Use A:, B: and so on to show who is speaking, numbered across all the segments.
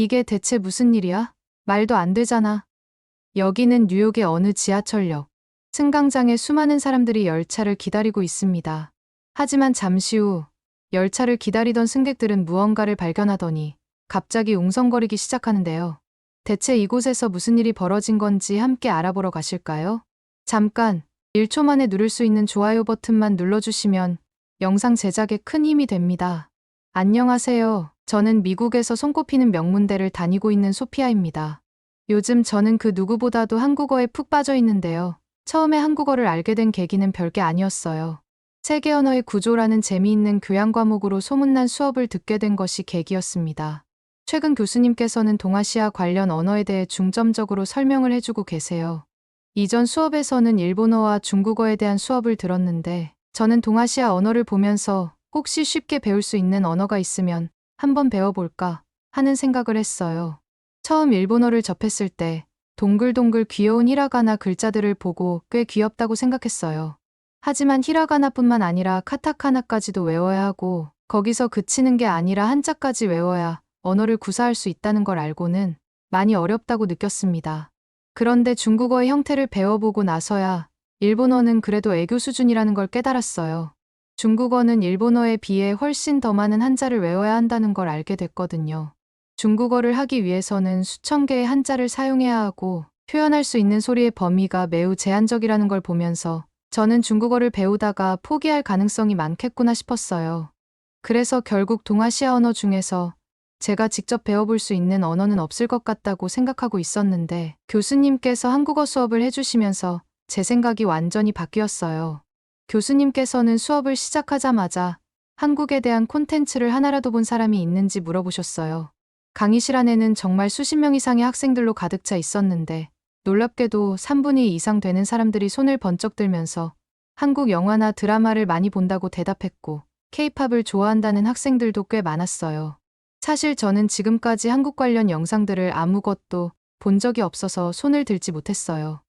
A: 이게 대체 무슨 일이야? 말도 안 되잖아. 여기는 뉴욕의 어느 지하철역. 승강장에 수많은 사람들이 열차를 기다리고 있습니다. 하지만 잠시 후 열차를 기다리던 승객들은 무언가를 발견하더니 갑자기 웅성거리기 시작하는데요. 대체 이곳에서 무슨 일이 벌어진 건지 함께 알아보러 가실까요? 잠깐 1초 만에 누를 수 있는 좋아요 버튼만 눌러주시면 영상 제작에 큰 힘이 됩니다. 안녕하세요. 저는 미국에서 손꼽히는 명문대를 다니고 있는 소피아입니다. 요즘 저는 그 누구보다도 한국어에 푹 빠져 있는데요. 처음에 한국어를 알게 된 계기는 별게 아니었어요. 세계 언어의 구조라는 재미있는 교양 과목으로 소문난 수업을 듣게 된 것이 계기였습니다. 최근 교수님께서는 동아시아 관련 언어에 대해 중점적으로 설명을 해주고 계세요. 이전 수업에서는 일본어와 중국어에 대한 수업을 들었는데 저는 동아시아 언어를 보면서 혹시 쉽게 배울 수 있는 언어가 있으면 한번 배워볼까 하는 생각을 했어요. 처음 일본어를 접했을 때 동글동글 귀여운 히라가나 글자들을 보고 꽤 귀엽다고 생각했어요. 하지만 히라가나뿐만 아니라 카타카나까지도 외워야 하고 거기서 그치는 게 아니라 한자까지 외워야 언어를 구사할 수 있다는 걸 알고는 많이 어렵다고 느꼈습니다. 그런데 중국어의 형태를 배워보고 나서야 일본어는 그래도 애교 수준이라는 걸 깨달았어요. 중국어는 일본어에 비해 훨씬 더 많은 한자를 외워야 한다는 걸 알게 됐거든요. 중국어를 하기 위해서는 수천 개의 한자를 사용해야 하고 표현할 수 있는 소리의 범위가 매우 제한적이라는 걸 보면서 저는 중국어를 배우다가 포기할 가능성이 많겠구나 싶었어요. 그래서 결국 동아시아 언어 중에서 제가 직접 배워볼 수 있는 언어는 없을 것 같다고 생각하고 있었는데 교수님께서 한국어 수업을 해주시면서 제 생각이 완전히 바뀌었어요. 교수님께서는 수업을 시작하자마자 한국에 대한 콘텐츠를 하나라도 본 사람이 있는지 물어보셨어요. 강의실 안에는 정말 수십 명 이상의 학생들로 가득 차 있었는데 놀랍게도 3분의 2 이상 되는 사람들이 손을 번쩍 들면서 한국 영화나 드라마를 많이 본다고 대답했고 K-팝을 좋아한다는 학생들도 꽤 많았어요. 사실 저는 지금까지 한국 관련 영상들을 아무것도 본 적이 없어서 손을 들지 못했어요.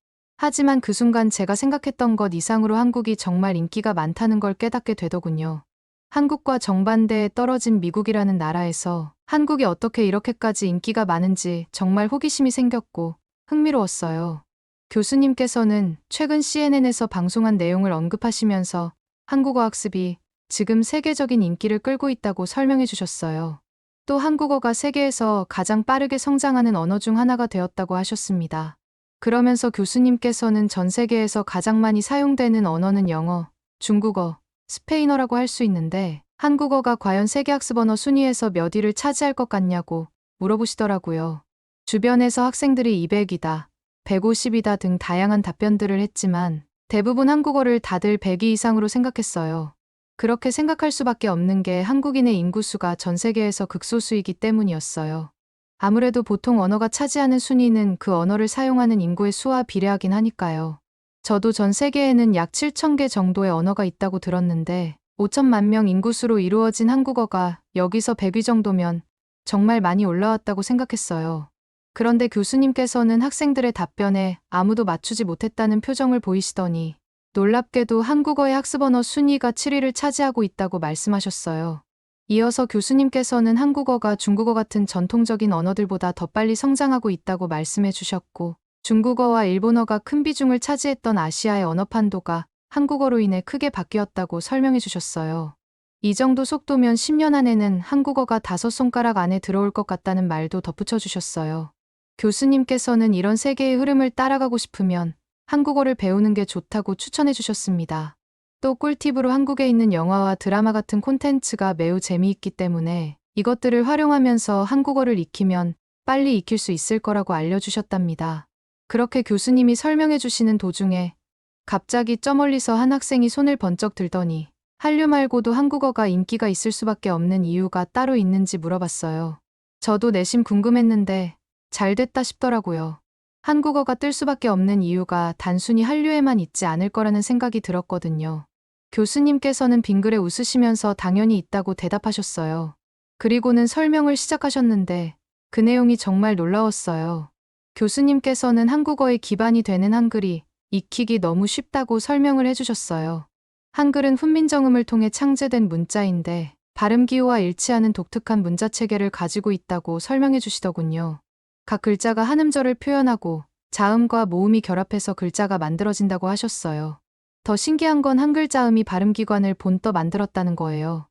A: 하지만 그 순간 제가 생각했던 것 이상으로 한국이 정말 인기가 많다는 걸 깨닫게 되더군요. 한국과 정반대에 떨어진 미국이라는 나라에서 한국이 어떻게 이렇게까지 인기가 많은지 정말 호기심이 생겼고 흥미로웠어요. 교수님께서는 최근 CNN에서 방송한 내용을 언급하시면서 한국어 학습이 지금 세계적인 인기를 끌고 있다고 설명해 주셨어요. 또 한국어가 세계에서 가장 빠르게 성장하는 언어 중 하나가 되었다고 하셨습니다. 그러면서 교수님께서는 전 세계에서 가장 많이 사용되는 언어는 영어, 중국어, 스페인어라고 할 수 있는데 한국어가 과연 세계 학습 언어 순위에서 몇 위를 차지할 것 같냐고 물어보시더라고요. 주변에서 학생들이 200이다, 150이다 등 다양한 답변들을 했지만 대부분 한국어를 다들 100위 이상으로 생각했어요. 그렇게 생각할 수밖에 없는 게 한국인의 인구수가 전 세계에서 극소수이기 때문이었어요. 아무래도 보통 언어가 차지하는 순위는 그 언어를 사용하는 인구의 수와 비례하긴 하니까요. 저도 전 세계에는 약 7,000개 정도의 언어가 있다고 들었는데 5천만 명 인구수로 이루어진 한국어가 여기서 100위 정도면 정말 많이 올라왔다고 생각했어요. 그런데 교수님께서는 학생들의 답변에 아무도 맞추지 못했다는 표정을 보이시더니 놀랍게도 한국어의 학습 언어 순위가 7위를 차지하고 있다고 말씀하셨어요. 이어서 교수님께서는 한국어가 중국어 같은 전통적인 언어들보다 더 빨리 성장하고 있다고 말씀해 주셨고 중국어와 일본어가 큰 비중을 차지했던 아시아의 언어 판도가 한국어로 인해 크게 바뀌었다고 설명해 주셨어요. 이 정도 속도면 10년 안에는 한국어가 5손가락 안에 들어올 것 같다는 말도 덧붙여 주셨어요. 교수님께서는 이런 세계의 흐름을 따라가고 싶으면 한국어를 배우는 게 좋다고 추천해 주셨습니다. 또 꿀팁으로 한국에 있는 영화와 드라마 같은 콘텐츠가 매우 재미있기 때문에 이것들을 활용하면서 한국어를 익히면 빨리 익힐 수 있을 거라고 알려주셨답니다. 그렇게 교수님이 설명해 주시는 도중에 갑자기 저 멀리서 한 학생이 손을 번쩍 들더니 한류 말고도 한국어가 인기가 있을 수밖에 없는 이유가 따로 있는지 물어봤어요. 저도 내심 궁금했는데 잘 됐다 싶더라고요. 한국어가 뜰 수밖에 없는 이유가 단순히 한류에만 있지 않을 거라는 생각이 들었거든요. 교수님께서는 빙그레 웃으시면서 당연히 있다고 대답하셨어요. 그리고는 설명을 시작하셨는데 그 내용이 정말 놀라웠어요. 교수님께서는 한국어의 기반이 되는 한글이 익히기 너무 쉽다고 설명을 해주셨어요. 한글은 훈민정음을 통해 창제된 문자인데 발음 기호와 일치하는 독특한 문자 체계를 가지고 있다고 설명해 주시더군요. 각 글자가 한 음절을 표현하고 자음과 모음이 결합해서 글자가 만들어진다고 하셨어요. 더 신기한 건 한글 자음이 발음기관을 본떠 만들었다는 거예요.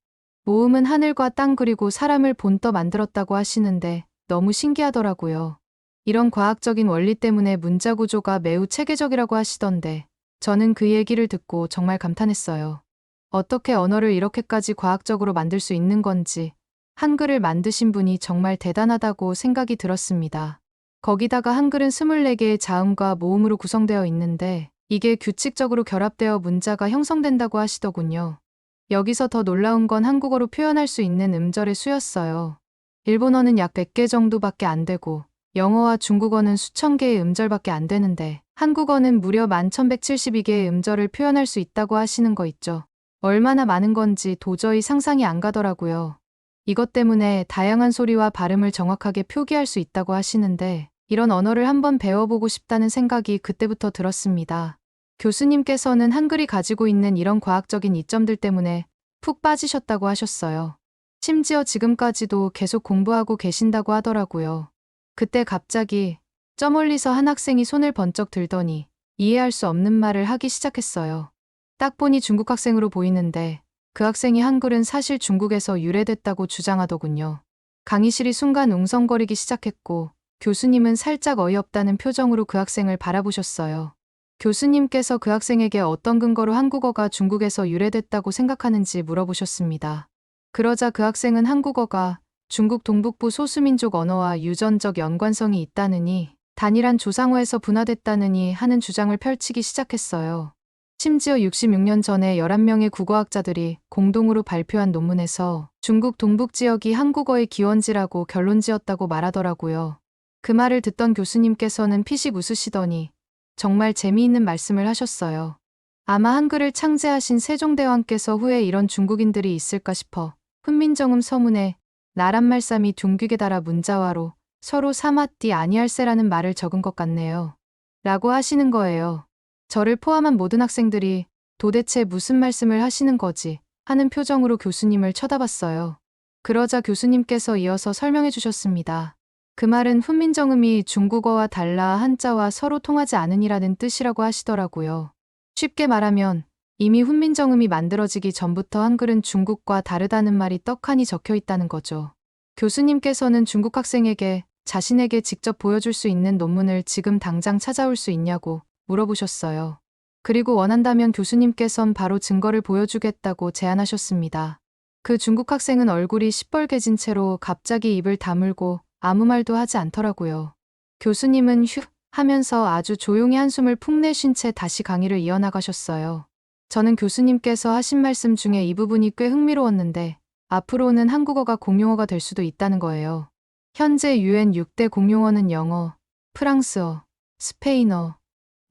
A: 모음은 하늘과 땅 그리고 사람을 본떠 만들었다고 하시는데 너무 신기하더라고요. 이런 과학적인 원리 때문에 문자 구조가 매우 체계적이라고 하시던데 저는 그 얘기를 듣고 정말 감탄했어요. 어떻게 언어를 이렇게까지 과학적으로 만들 수 있는 건지 한글을 만드신 분이 정말 대단하다고 생각이 들었습니다. 거기다가 한글은 24개의 자음과 모음으로 구성되어 있는데 이게 규칙적으로 결합되어 문자가 형성된다고 하시더군요. 여기서 더 놀라운 건 한국어로 표현할 수 있는 음절의 수였어요. 일본어는 약 100개 정도밖에 안 되고 영어와 중국어는 수천 개의 음절밖에 안 되는데 한국어는 무려 11,172개의 음절을 표현할 수 있다고 하시는 거 있죠. 얼마나 많은 건지 도저히 상상이 안 가더라고요. 이것 때문에 다양한 소리와 발음을 정확하게 표기할 수 있다고 하시는데 이런 언어를 한번 배워보고 싶다는 생각이 그때부터 들었습니다. 교수님께서는 한글이 가지고 있는 이런 과학적인 이점들 때문에 푹 빠지셨다고 하셨어요. 심지어 지금까지도 계속 공부하고 계신다고 하더라고요. 그때 갑자기 저 멀리서 한 학생이 손을 번쩍 들더니 이해할 수 없는 말을 하기 시작했어요. 딱 보니 중국 학생으로 보이는데 그 학생이 한글은 사실 중국에서 유래됐다고 주장하더군요. 강의실이 순간 웅성거리기 시작했고 교수님은 살짝 어이없다는 표정으로 그 학생을 바라보셨어요. 교수님께서 그 학생에게 어떤 근거로 한국어가 중국에서 유래됐다고 생각하는지 물어보셨습니다. 그러자 그 학생은 한국어가 중국 동북부 소수민족 언어와 유전적 연관성이 있다느니 단일한 조상어에서 분화됐다느니 하는 주장을 펼치기 시작했어요. 심지어 66년 전에 11명의 국어학자들이 공동으로 발표한 논문에서 중국 동북 지역이 한국어의 기원지라고 결론지었다고 말하더라고요. 그 말을 듣던 교수님께서는 피식 웃으시더니 정말 재미있는 말씀을 하셨어요. 아마 한글을 창제하신 세종대왕께서 후에 이런 중국인들이 있을까 싶어 훈민정음 서문에 나란 말씀이 둥귀게 달아 문자화로 서로 사마띠 아니할세라는 말을 적은 것 같네요. 라고 하시는 거예요. 저를 포함한 모든 학생들이 도대체 무슨 말씀을 하시는 거지 하는 표정으로 교수님을 쳐다봤어요. 그러자 교수님께서 이어서 설명해 주셨습니다. 그 말은 훈민정음이 중국어와 달라 한자와 서로 통하지 않으니라는 뜻이라고 하시더라고요. 쉽게 말하면 이미 훈민정음이 만들어지기 전부터 한글은 중국과 다르다는 말이 떡하니 적혀 있다는 거죠. 교수님께서는 중국 학생에게 자신에게 직접 보여줄 수 있는 논문을 지금 당장 찾아올 수 있냐고 물어보셨어요. 그리고 원한다면 교수님께선 바로 증거를 보여주겠다고 제안하셨습니다. 그 중국 학생은 얼굴이 시뻘개진 채로 갑자기 입을 다물고 아무 말도 하지 않더라고요. 교수님은 휴 하면서 아주 조용히 한숨을 푹 내쉰 채 다시 강의를 이어나가셨어요. 저는 교수님께서 하신 말씀 중에 이 부분이 꽤 흥미로웠는데 앞으로는 한국어가 공용어가 될 수도 있다는 거예요. 현재 UN 6대 공용어는 영어, 프랑스어, 스페인어,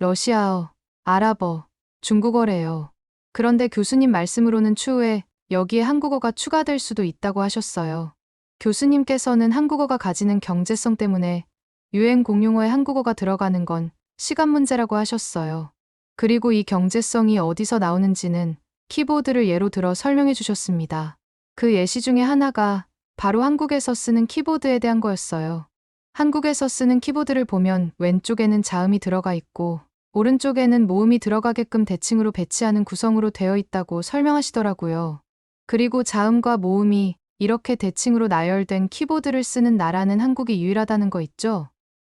A: 러시아어, 아랍어, 중국어래요. 그런데 교수님 말씀으로는 추후에 여기에 한국어가 추가될 수도 있다고 하셨어요. 교수님께서는 한국어가 가지는 경제성 때문에 UN 공용어에 한국어가 들어가는 건 시간 문제라고 하셨어요. 그리고 이 경제성이 어디서 나오는지는 키보드를 예로 들어 설명해 주셨습니다. 그 예시 중에 하나가 바로 한국에서 쓰는 키보드에 대한 거였어요. 한국에서 쓰는 키보드를 보면 왼쪽에는 자음이 들어가 있고 오른쪽에는 모음이 들어가게끔 대칭으로 배치하는 구성으로 되어 있다고 설명하시더라고요. 그리고 자음과 모음이 이렇게 대칭으로 나열된 키보드를 쓰는 나라는 한국이 유일하다는 거 있죠?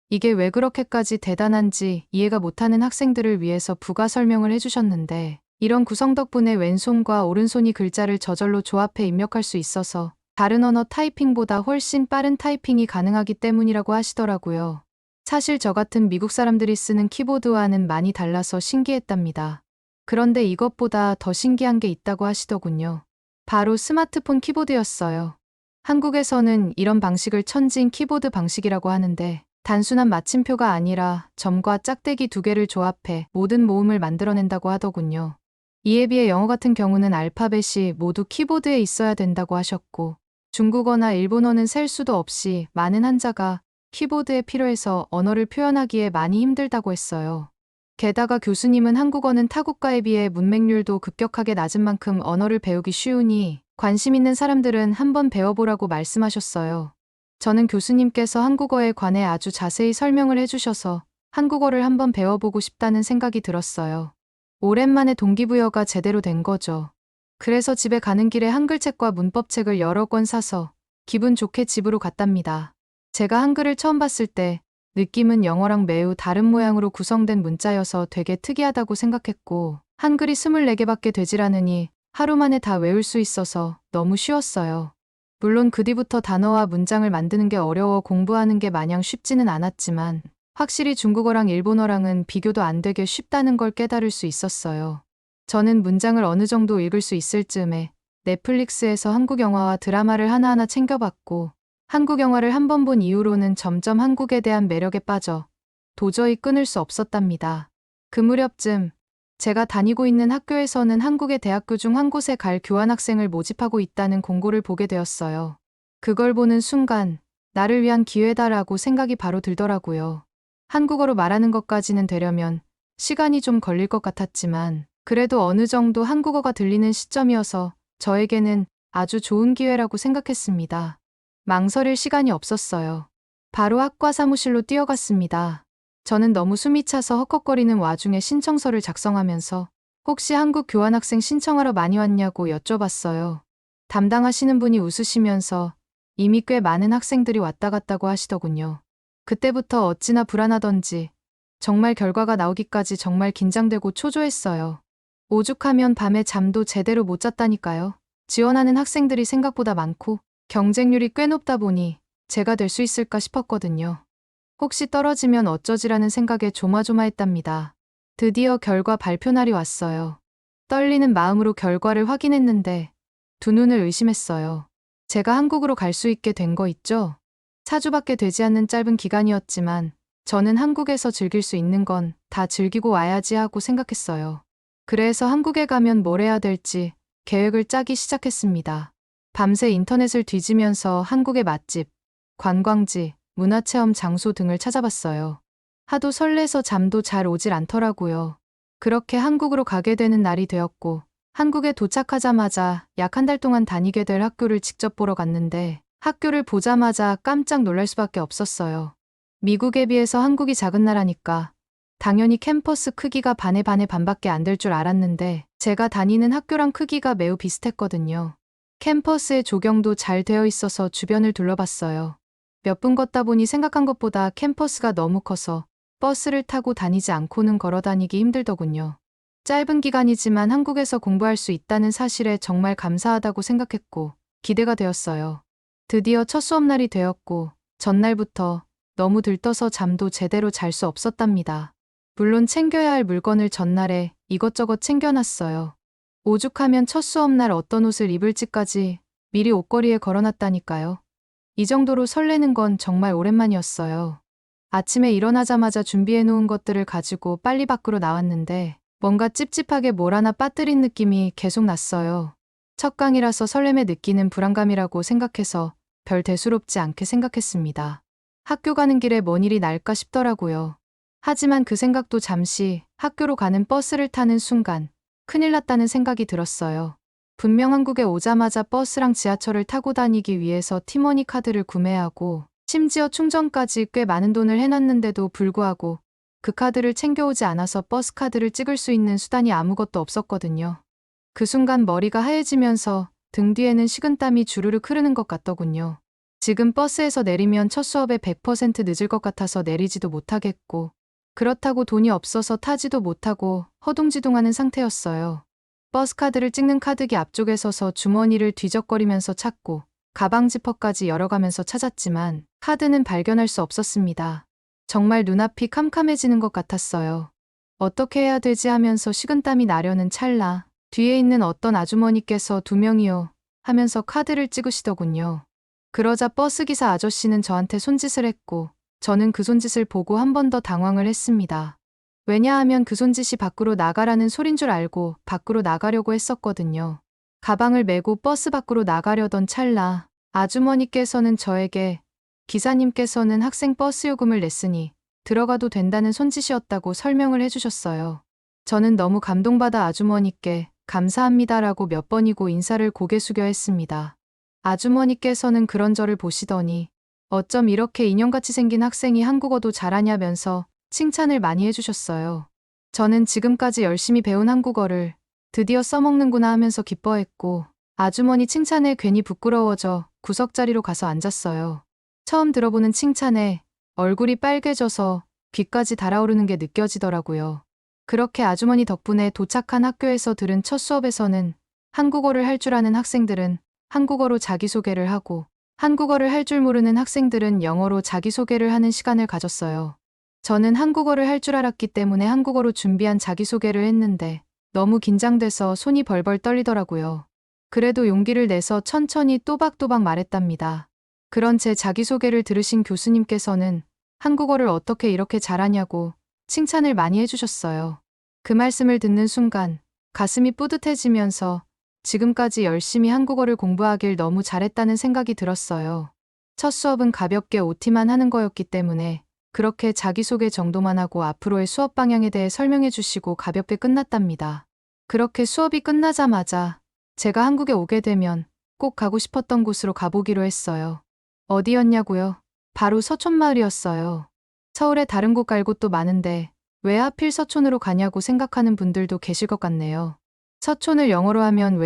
A: 이게 왜 그렇게까지 대단한지 이해가 못하는 학생들을 위해서 부가 설명을 해주셨는데 이런 구성 덕분에 왼손과 오른손이 글자를 저절로 조합해 입력할 수 있어서 다른 언어 타이핑보다 훨씬 빠른 타이핑이 가능하기 때문이라고 하시더라고요. 사실 저 같은 미국 사람들이 쓰는 키보드와는 많이 달라서 신기했답니다. 그런데 이것보다 더 신기한 게 있다고 하시더군요. 바로 스마트폰 키보드였어요. 한국에서는 이런 방식을 천지인 키보드 방식이라고 하는데 단순한 마침표가 아니라 점과 짝대기 두 개를 조합해 모든 모음을 만들어낸다고 하더군요. 이에 비해 영어 같은 경우는 알파벳이 모두 키보드에 있어야 된다고 하셨고 중국어나 일본어는 셀 수도 없이 많은 한자가 키보드에 필요해서 언어를 표현하기에 많이 힘들다고 했어요. 게다가 교수님은 한국어는 타국가에 비해 문맹률도 급격하게 낮은 만큼 언어를 배우기 쉬우니 관심 있는 사람들은 한번 배워보라고 말씀하셨어요. 저는 교수님께서 한국어에 관해 아주 자세히 설명을 해주셔서 한국어를 한번 배워보고 싶다는 생각이 들었어요. 오랜만에 동기부여가 제대로 된 거죠. 그래서 집에 가는 길에 한글책과 문법책을 여러 권 사서 기분 좋게 집으로 갔답니다. 제가 한글을 처음 봤을 때 느낌은 영어랑 매우 다른 모양으로 구성된 문자여서 되게 특이하다고 생각했고, 한글이 24개밖에 되질 않으니 하루 만에 다 외울 수 있어서 너무 쉬웠어요. 물론 그 뒤부터 단어와 문장을 만드는 게 어려워 공부하는 게 마냥 쉽지는 않았지만 확실히 중국어랑 일본어랑은 비교도 안 되게 쉽다는 걸 깨달을 수 있었어요. 저는 문장을 어느 정도 읽을 수 있을 즈음에 넷플릭스에서 한국 영화와 드라마를 하나하나 챙겨봤고, 한국 영화를 한 번 본 이후로는 점점 한국에 대한 매력에 빠져 도저히 끊을 수 없었답니다. 그 무렵쯤 제가 다니고 있는 학교에서는 한국의 대학교 중 한 곳에 갈 교환학생을 모집하고 있다는 공고를 보게 되었어요. 그걸 보는 순간 나를 위한 기회다라고 생각이 바로 들더라고요. 한국어로 말하는 것까지는 되려면 시간이 좀 걸릴 것 같았지만 그래도 어느 정도 한국어가 들리는 시점이어서 저에게는 아주 좋은 기회라고 생각했습니다. 망설일 시간이 없었어요. 바로 학과 사무실로 뛰어갔습니다. 저는 너무 숨이 차서 헉헉거리는 와중에 신청서를 작성하면서 혹시 한국 교환학생 신청하러 많이 왔냐고 여쭤봤어요. 담당하시는 분이 웃으시면서 이미 꽤 많은 학생들이 왔다 갔다고 하시더군요. 그때부터 어찌나 불안하던지 정말 결과가 나오기까지 정말 긴장되고 초조했어요. 오죽하면 밤에 잠도 제대로 못 잤다니까요. 지원하는 학생들이 생각보다 많고 경쟁률이 꽤 높다 보니 제가 될 수 있을까 싶었거든요. 혹시 떨어지면 어쩌지라는 생각에 조마조마했답니다. 드디어 결과 발표 날이 왔어요. 떨리는 마음으로 결과를 확인했는데 두 눈을 의심했어요. 제가 한국으로 갈 수 있게 된 거 있죠? 4주밖에 되지 않는 짧은 기간이었지만 저는 한국에서 즐길 수 있는 건 다 즐기고 와야지 하고 생각했어요. 그래서 한국에 가면 뭘 해야 될지 계획을 짜기 시작했습니다. 밤새 인터넷을 뒤지면서 한국의 맛집, 관광지, 문화체험 장소 등을 찾아봤어요. 하도 설레서 잠도 잘 오질 않더라고요. 그렇게 한국으로 가게 되는 날이 되었고, 한국에 도착하자마자 약 한 달 동안 다니게 될 학교를 직접 보러 갔는데 학교를 보자마자 깜짝 놀랄 수밖에 없었어요. 미국에 비해서 한국이 작은 나라니까 당연히 캠퍼스 크기가 반의 반밖에 안 될 줄 알았는데 제가 다니는 학교랑 크기가 매우 비슷했거든요. 캠퍼스의 조경도 잘 되어 있어서 주변을 둘러봤어요. 몇 분 걷다 보니 생각한 것보다 캠퍼스가 너무 커서 버스를 타고 다니지 않고는 걸어 다니기 힘들더군요. 짧은 기간이지만 한국에서 공부할 수 있다는 사실에 정말 감사하다고 생각했고 기대가 되었어요. 드디어 첫 수업날이 되었고 전날부터 너무 들떠서 잠도 제대로 잘 수 없었답니다. 물론 챙겨야 할 물건을 전날에 이것저것 챙겨놨어요. 오죽하면 첫 수업날 어떤 옷을 입을지까지 미리 옷걸이에 걸어놨다니까요. 이 정도로 설레는 건 정말 오랜만이었어요. 아침에 일어나자마자 준비해놓은 것들을 가지고 빨리 밖으로 나왔는데 뭔가 찝찝하게 뭘 하나 빠뜨린 느낌이 계속 났어요. 첫 강이라서 설렘에 느끼는 불안감이라고 생각해서 별 대수롭지 않게 생각했습니다. 학교 가는 길에 뭔 일이 날까 싶더라고요. 하지만 그 생각도 잠시 학교로 가는 버스를 타는 순간 큰일 났다는 생각이 들었어요. 분명 한국에 오자마자 버스랑 지하철을 타고 다니기 위해서 티머니 카드를 구매하고 심지어 충전까지 꽤 많은 돈을 해놨는데도 불구하고 그 카드를 챙겨오지 않아서 버스 카드를 찍을 수 있는 수단이 아무것도 없었거든요. 그 순간 머리가 하얘지면서 등 뒤에는 식은땀이 주르륵 흐르는 것 같더군요. 지금 버스에서 내리면 첫 수업에 100% 늦을 것 같아서 내리지도 못하겠고 그렇다고 돈이 없어서 타지도 못하고 허둥지둥하는 상태였어요. 버스카드를 찍는 카드기 앞쪽에 서서 주머니를 뒤적거리면서 찾고 가방 지퍼까지 열어가면서 찾았지만 카드는 발견할 수 없었습니다. 정말 눈앞이 캄캄해지는 것 같았어요. 어떻게 해야 되지 하면서 식은땀이 나려는 찰나 뒤에 있는 어떤 아주머니께서 두 명이요 하면서 카드를 찍으시더군요. 그러자 버스기사 아저씨는 저한테 손짓을 했고 저는 그 손짓을 보고 한 번 더 당황을 했습니다. 왜냐하면 그 손짓이 밖으로 나가라는 소린 줄 알고 밖으로 나가려고 했었거든요. 가방을 메고 버스 밖으로 나가려던 찰나 아주머니께서는 저에게 기사님께서는 학생 버스 요금을 냈으니 들어가도 된다는 손짓이었다고 설명을 해주셨어요. 저는 너무 감동받아 아주머니께 감사합니다라고 몇 번이고 인사를 고개 숙여 했습니다. 아주머니께서는 그런 저를 보시더니 어쩜 이렇게 인형같이 생긴 학생이 한국어도 잘하냐면서 칭찬을 많이 해주셨어요. 저는 지금까지 열심히 배운 한국어를 드디어 써먹는구나 하면서 기뻐했고 아주머니 칭찬에 괜히 부끄러워져 구석자리로 가서 앉았어요. 처음 들어보는 칭찬에 얼굴이 빨개져서 귀까지 달아오르는 게 느껴지더라고요. 그렇게 아주머니 덕분에 도착한 학교에서 들은 첫 수업에서는 한국어를 할 줄 아는 학생들은 한국어로 자기소개를 하고 한국어를 할 줄 모르는 학생들은 영어로 자기소개를 하는 시간을 가졌어요. 저는 한국어를 할 줄 알았기 때문에 한국어로 준비한 자기소개를 했는데 너무 긴장돼서 손이 벌벌 떨리더라고요. 그래도 용기를 내서 천천히 또박또박 말했답니다. 그런 제 자기소개를 들으신 교수님께서는 한국어를 어떻게 이렇게 잘하냐고 칭찬을 많이 해주셨어요. 그 말씀을 듣는 순간 가슴이 뿌듯해지면서 지금까지 열심히 한국어를 공부하길 너무 잘했다는 생각이 들었어요. 첫 수업은 가볍게 OT만 하는 거였기 때문에 그렇게 자기소개 정도만 하고 앞으로의 수업 방향에 대해 설명해 주시고 가볍게 끝났답니다. 그렇게 수업이 끝나자마자 제가 한국에 오게 되면 꼭 가고 싶었던 곳으로 가보기로 했어요. 어디였냐고요? 바로 서촌마을이었어요. 서울에 다른 곳 갈 곳도 많은데 왜 하필 서촌으로 가냐고 생각하는 분들도 계실 것 같네요. 서촌을 영어로 하면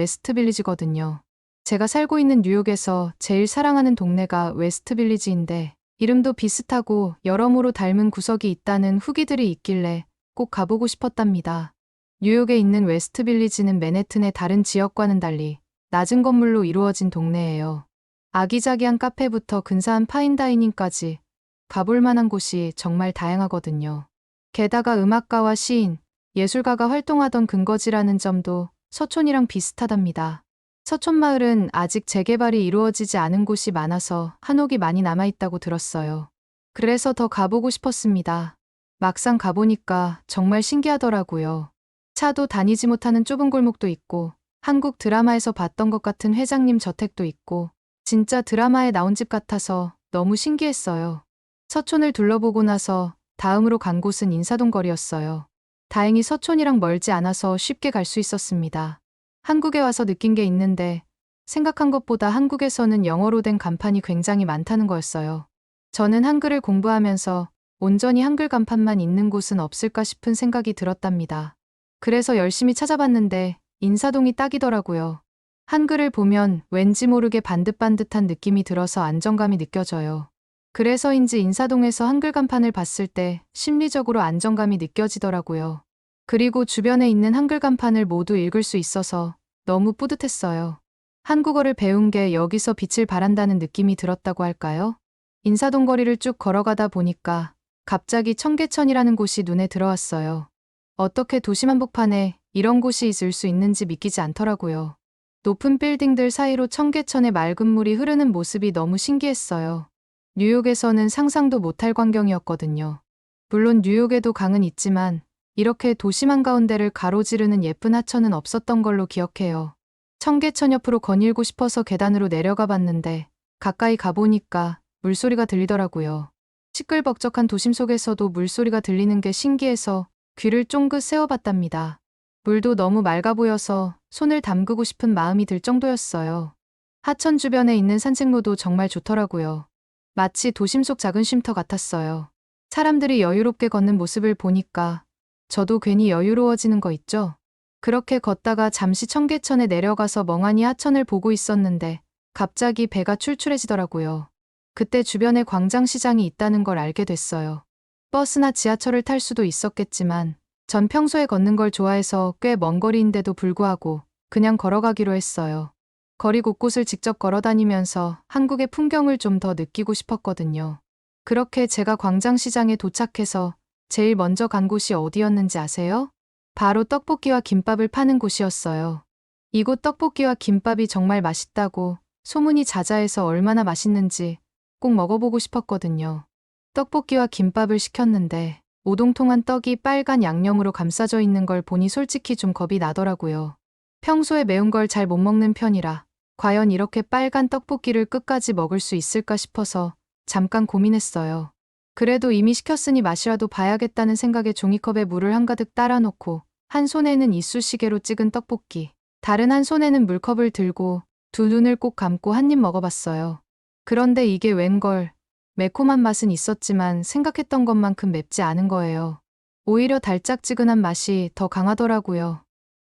A: 웨스트빌리지거든요. 제가 살고 있는 뉴욕에서 제일 사랑하는 동네가 웨스트빌리지인데 이름도 비슷하고 여러모로 닮은 구석이 있다는 후기들이 있길래 꼭 가보고 싶었답니다. 뉴욕에 있는 웨스트빌리지는 맨해튼의 다른 지역과는 달리 낮은 건물로 이루어진 동네예요. 아기자기한 카페부터 근사한 파인다이닝까지 가볼 만한 곳이 정말 다양하거든요. 게다가 음악가와 시인, 예술가가 활동하던 근거지라는 점도 서촌이랑 비슷하답니다. 서촌마을은 아직 재개발이 이루어지지 않은 곳이 많아서 한옥이 많이 남아있다고 들었어요. 그래서 더 가보고 싶었습니다. 막상 가보니까 정말 신기하더라고요. 차도 다니지 못하는 좁은 골목도 있고 한국 드라마에서 봤던 것 같은 회장님 저택도 있고 진짜 드라마에 나온 집 같아서 너무 신기했어요. 서촌을 둘러보고 나서 다음으로 간 곳은 인사동 거리였어요. 다행히 서촌이랑 멀지 않아서 쉽게 갈 수 있었습니다. 한국에 와서 느낀 게 있는데 생각한 것보다 한국에서는 영어로 된 간판이 굉장히 많다는 거였어요. 저는 한글을 공부하면서 온전히 한글 간판만 있는 곳은 없을까 싶은 생각이 들었답니다. 그래서 열심히 찾아봤는데 인사동이 딱이더라고요. 한글을 보면 왠지 모르게 반듯반듯한 느낌이 들어서 안정감이 느껴져요. 그래서인지 인사동에서 한글 간판을 봤을 때 심리적으로 안정감이 느껴지더라고요. 그리고 주변에 있는 한글 간판을 모두 읽을 수 있어서 너무 뿌듯했어요. 한국어를 배운 게 여기서 빛을 발한다는 느낌이 들었다고 할까요? 인사동 거리를 쭉 걸어가다 보니까 갑자기 청계천이라는 곳이 눈에 들어왔어요. 어떻게 도심 한복판에 이런 곳이 있을 수 있는지 믿기지 않더라고요. 높은 빌딩들 사이로 청계천의 맑은 물이 흐르는 모습이 너무 신기했어요. 뉴욕에서는 상상도 못할 광경이었거든요. 물론 뉴욕에도 강은 있지만 이렇게 도심 한가운데를 가로지르는 예쁜 하천은 없었던 걸로 기억해요. 청계천 옆으로 거닐고 싶어서 계단으로 내려가 봤는데 가까이 가보니까 물소리가 들리더라고요. 시끌벅적한 도심 속에서도 물소리가 들리는 게 신기해서 귀를 쫑긋 세워봤답니다. 물도 너무 맑아 보여서 손을 담그고 싶은 마음이 들 정도였어요. 하천 주변에 있는 산책로도 정말 좋더라고요. 마치 도심 속 작은 쉼터 같았어요. 사람들이 여유롭게 걷는 모습을 보니까 저도 괜히 여유로워지는 거 있죠? 그렇게 걷다가 잠시 청계천에 내려가서 멍하니 하천을 보고 있었는데 갑자기 배가 출출해지더라고요. 그때 주변에 광장시장이 있다는 걸 알게 됐어요. 버스나 지하철을 탈 수도 있었겠지만 전 평소에 걷는 걸 좋아해서 꽤 먼 거리인데도 불구하고 그냥 걸어가기로 했어요. 거리 곳곳을 직접 걸어다니면서 한국의 풍경을 좀 더 느끼고 싶었거든요. 그렇게 제가 광장시장에 도착해서 제일 먼저 간 곳이 어디였는지 아세요? 바로 떡볶이와 김밥을 파는 곳이었어요. 이곳 떡볶이와 김밥이 정말 맛있다고 소문이 자자해서 얼마나 맛있는지 꼭 먹어보고 싶었거든요. 떡볶이와 김밥을 시켰는데 오동통한 떡이 빨간 양념으로 감싸져 있는 걸 보니 솔직히 좀 겁이 나더라고요. 평소에 매운 걸 잘 못 먹는 편이라 과연 이렇게 빨간 떡볶이를 끝까지 먹을 수 있을까 싶어서 잠깐 고민했어요. 그래도 이미 시켰으니 맛이라도 봐야겠다는 생각에 종이컵에 물을 한가득 따라 놓고 한 손에는 이쑤시개로 찍은 떡볶이, 다른 한 손에는 물컵을 들고 두 눈을 꼭 감고 한 입 먹어봤어요. 그런데 이게 웬걸, 매콤한 맛은 있었지만 생각했던 것만큼 맵지 않은 거예요. 오히려 달짝지근한 맛이 더 강하더라고요.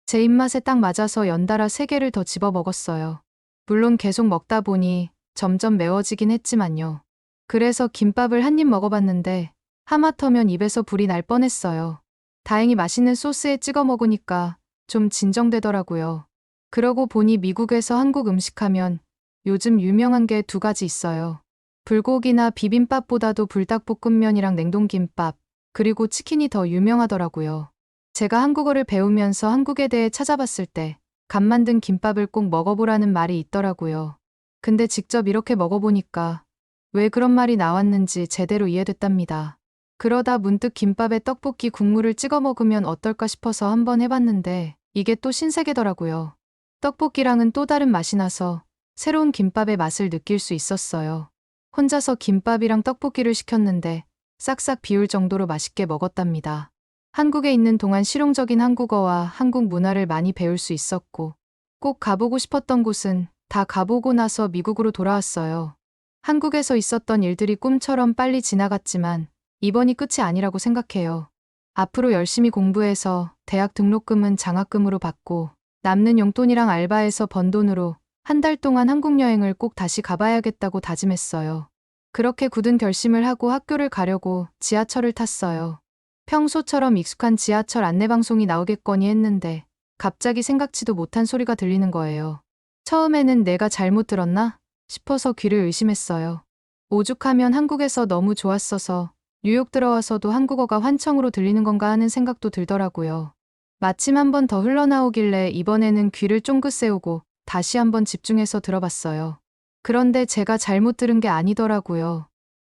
A: 제 입맛에 딱 맞아서 연달아 3개를 더 집어 먹었어요. 물론 계속 먹다 보니 점점 매워지긴 했지만요. 그래서 김밥을 한 입 먹어봤는데 하마터면 입에서 불이 날 뻔했어요. 다행히 맛있는 소스에 찍어 먹으니까 좀 진정되더라고요. 그러고 보니 미국에서 한국 음식하면 요즘 유명한 게 2가지 있어요. 불고기나 비빔밥보다도 불닭볶음면이랑 냉동김밥, 그리고 치킨이 더 유명하더라고요. 제가 한국어를 배우면서 한국에 대해 찾아봤을 때 갓 만든 김밥을 꼭 먹어보라는 말이 있더라고요. 근데 직접 이렇게 먹어보니까 왜 그런 말이 나왔는지 제대로 이해됐답니다. 그러다 문득 김밥에 떡볶이 국물을 찍어 먹으면 어떨까 싶어서 한번 해봤는데 이게 또 신세계더라고요. 떡볶이랑은 또 다른 맛이 나서 새로운 김밥의 맛을 느낄 수 있었어요. 혼자서 김밥이랑 떡볶이를 시켰는데 싹싹 비울 정도로 맛있게 먹었답니다. 한국에 있는 동안 실용적인 한국어와 한국 문화를 많이 배울 수 있었고 꼭 가보고 싶었던 곳은 다 가보고 나서 미국으로 돌아왔어요. 한국에서 있었던 일들이 꿈처럼 빨리 지나갔지만 이번이 끝이 아니라고 생각해요. 앞으로 열심히 공부해서 대학 등록금은 장학금으로 받고 남는 용돈이랑 알바해서 번 돈으로 한 달 동안 한국 여행을 꼭 다시 가봐야겠다고 다짐했어요. 그렇게 굳은 결심을 하고 학교를 가려고 지하철을 탔어요. 평소처럼 익숙한 지하철 안내방송이 나오겠거니 했는데 갑자기 생각지도 못한 소리가 들리는 거예요. 처음에는 내가 잘못 들었나 싶어서 귀를 의심했어요. 오죽하면 한국에서 너무 좋았어서 뉴욕 들어와서도 한국어가 환청으로 들리는 건가 하는 생각도 들더라고요. 마침 한 번 더 흘러나오길래 이번에는 귀를 쫑긋 세우고 다시 한번 집중해서 들어봤어요. 그런데 제가 잘못 들은 게 아니더라고요.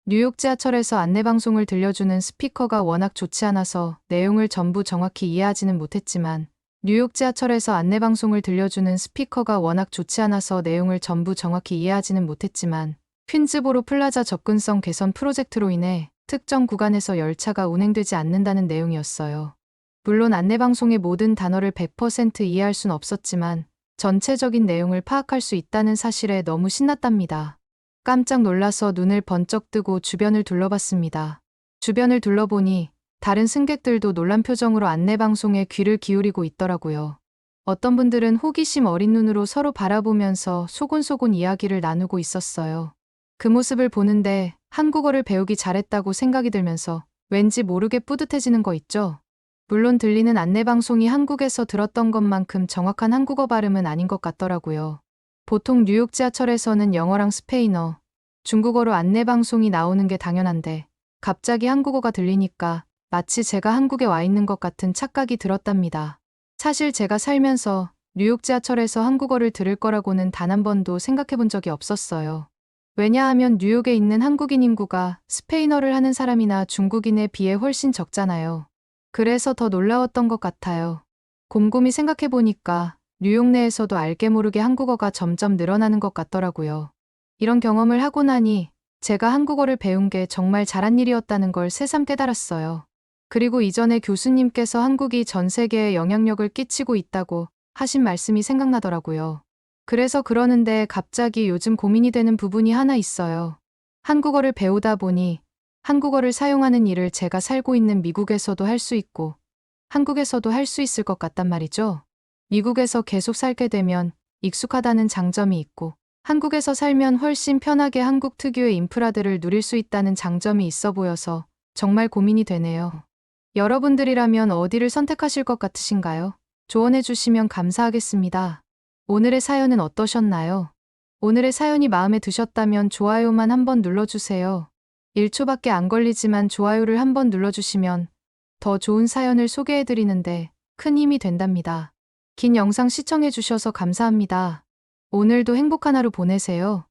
A: 뉴욕 지하철에서 안내방송을 들려주는 스피커가 워낙 좋지 않아서 내용을 전부 정확히 이해하지는 못했지만 뉴욕 지하철에서 안내방송을 들려주는 스피커가 워낙 좋지 않아서 내용을 전부 정확히 이해하지는 못했지만 퀸즈보로 플라자 접근성 개선 프로젝트로 인해 특정 구간에서 열차가 운행되지 않는다는 내용이었어요. 물론 안내방송의 모든 단어를 100% 이해할 순 없었지만 전체적인 내용을 파악할 수 있다는 사실에 너무 신났답니다. 깜짝 놀라서 눈을 번쩍 뜨고 주변을 둘러봤습니다. 주변을 둘러보니 다른 승객들도 놀란 표정으로 안내방송에 귀를 기울이고 있더라고요. 어떤 분들은 호기심 어린 눈으로 서로 바라보면서 소곤소곤 이야기를 나누고 있었어요. 그 모습을 보는데 한국어를 배우기 잘했다고 생각이 들면서 왠지 모르게 뿌듯해지는 거 있죠? 물론 들리는 안내방송이 한국에서 들었던 것만큼 정확한 한국어 발음은 아닌 것 같더라고요. 보통 뉴욕 지하철에서는 영어랑 스페인어, 중국어로 안내방송이 나오는 게 당연한데 갑자기 한국어가 들리니까 마치 제가 한국에 와 있는 것 같은 착각이 들었답니다. 사실 제가 살면서 뉴욕 지하철에서 한국어를 들을 거라고는 단 한 번도 생각해 본 적이 없었어요. 왜냐하면 뉴욕에 있는 한국인 인구가 스페인어를 하는 사람이나 중국인에 비해 훨씬 적잖아요. 그래서 더 놀라웠던 것 같아요. 곰곰이 생각해 보니까 뉴욕 내에서도 알게 모르게 한국어가 점점 늘어나는 것 같더라고요. 이런 경험을 하고 나니 제가 한국어를 배운 게 정말 잘한 일이었다는 걸 새삼 깨달았어요. 그리고 이전에 교수님께서 한국이 전 세계에 영향력을 끼치고 있다고 하신 말씀이 생각나더라고요. 그래서 그러는데 갑자기 요즘 고민이 되는 부분이 하나 있어요. 한국어를 배우다 보니 한국어를 사용하는 일을 제가 살고 있는 미국에서도 할 수 있고 한국에서도 할 수 있을 것 같단 말이죠. 미국에서 계속 살게 되면 익숙하다는 장점이 있고 한국에서 살면 훨씬 편하게 한국 특유의 인프라들을 누릴 수 있다는 장점이 있어 보여서 정말 고민이 되네요. 여러분들이라면 어디를 선택하실 것 같으신가요? 조언해 주시면 감사하겠습니다. 오늘의 사연은 어떠셨나요? 오늘의 사연이 마음에 드셨다면 좋아요만 한번 눌러주세요. 1초밖에 안 걸리지만 좋아요를 한번 눌러주시면 더 좋은 사연을 소개해드리는데 큰 힘이 된답니다. 긴 영상 시청해주셔서 감사합니다. 오늘도 행복한 하루 보내세요.